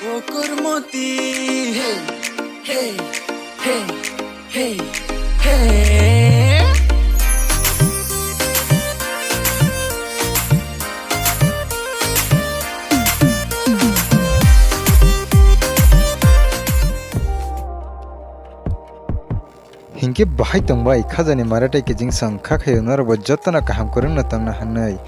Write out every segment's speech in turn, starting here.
O Kurmoti, hey, hey, hey, hey, hey. Hingke bahai tongbai khajani maratai ke jingsang khakhayo norobo jotona kaham korung na tongna hanai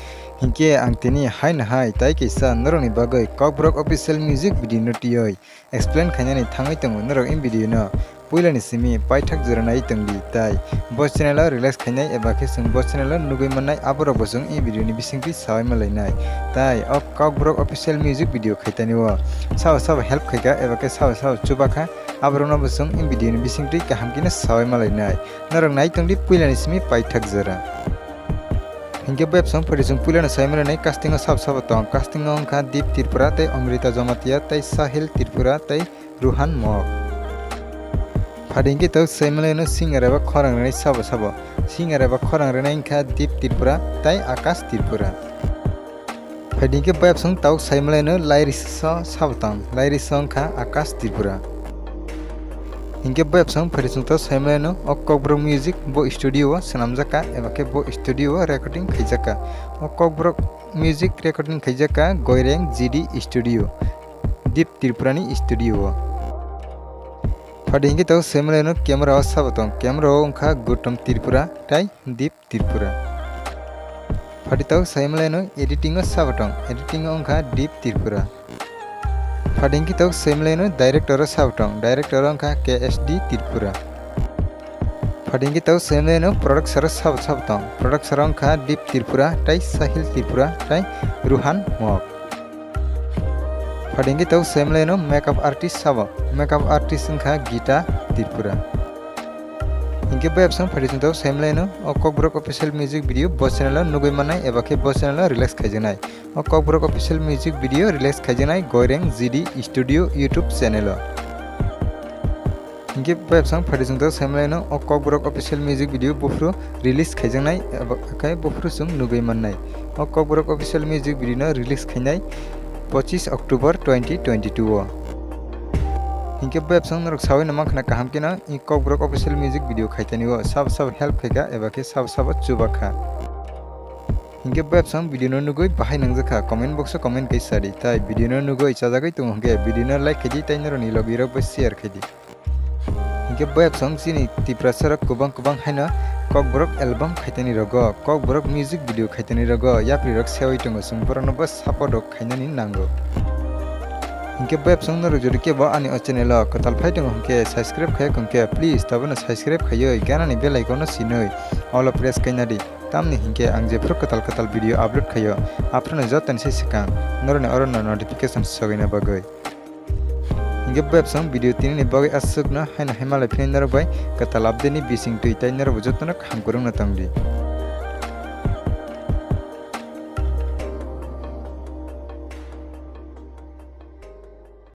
hingke angtini hai na hai tai kaisa noroni bagai kokbrok official music video no tioi explain khainani thangai tongo norok in video no puilani simi paithak joranai tongdi tai bo channel o relax khainai eba ke sung bo channel o nugui manai aborok bo sung in video ni bisingti sawai malainai tai ok kokbrok official music video khaitani o sawa help khaika eba ke sawa chubakha aborokno bo sung in video ni bisingti kahamkina sawai malainai norok nai tongdi puilani simi paithak jora hingke web song photisung puilana saimana nai casting o sab tong casting o ongkha Deep Tripura tei Amrita Jamatia tei Sahil Tripura tei Ruhan Mok phadingke to saimana no singer eba khorang nai sabo singer eba khorang nai ongkha Deep Tripura tei Akash Tripura phadingke web song tau saimana no lyrics so sab tong lyrics ongkha Akash Tripura hingke web song photisung to saimana no kokbrok music bo studio o sanamjaka eba ke bo studio o recording khaijaka kokbrok music recording khaijaka Goireng GD studio Deep Tripura ni studio o phadingke to saimana no camera o sabatong camera o ongkha Gautam Tripura tai Deep Tripura phaditau saimana no editing o sabatong editing o ongkha Deep Tripura phadingke to saimana no director o sabatong director o ongkha KSD Tripura phadingke to saimana no producer o sabatong producer o ongkha Deep Tripura tai Sahil Tripura tai Ruhan Mok phadingke to saimana no makeup artist ongkha Gita Tripura hingke web song photisung to saimana no kokbrok official music video bo channel o nugui manai eba ke bo channel o relax khaijanai kokbrok official music video relax khaijanai Goireng GD studio YouTube channel o hingke web song photisung to saimana no kokbrok official music video bofru release khaijanai eba kai bofru sung nugui manai kokbrok official music video no release khainai 25 October 2022 o hingke web song norok sawai na mankhana kahamkina in kokbrok official music video khaitani o sab help khaika eba ke sab chubakha hingke web song video no nugui bahai nangjaka comment box o comment kai sari tai video no nugui chajagai tongo hingke video no like khaidi tai noroni logi rok bo share khaidi hingke web song chini Tripura sarak kubang haina kokbrok album khaitani rogo kokbrok music video khaitani rogo yapri rok sewai tongo sung borokno bo support rok khainani nango hingke web song norok jodi ke bo ani o channel o kotal phai tongo hingke subscribe khai kongke please tabona subscribe khaioi ganani bell icon o sinoi all press kainadi tamni hingke ang je kotal video upload khaio aprona jotan se sikang norone orono notification sogaina bagoi hingke web song video tinini bagai asukna haina himalay phinar bai kotal update ni bising tui tai norok jotona kham kurung na tongdi।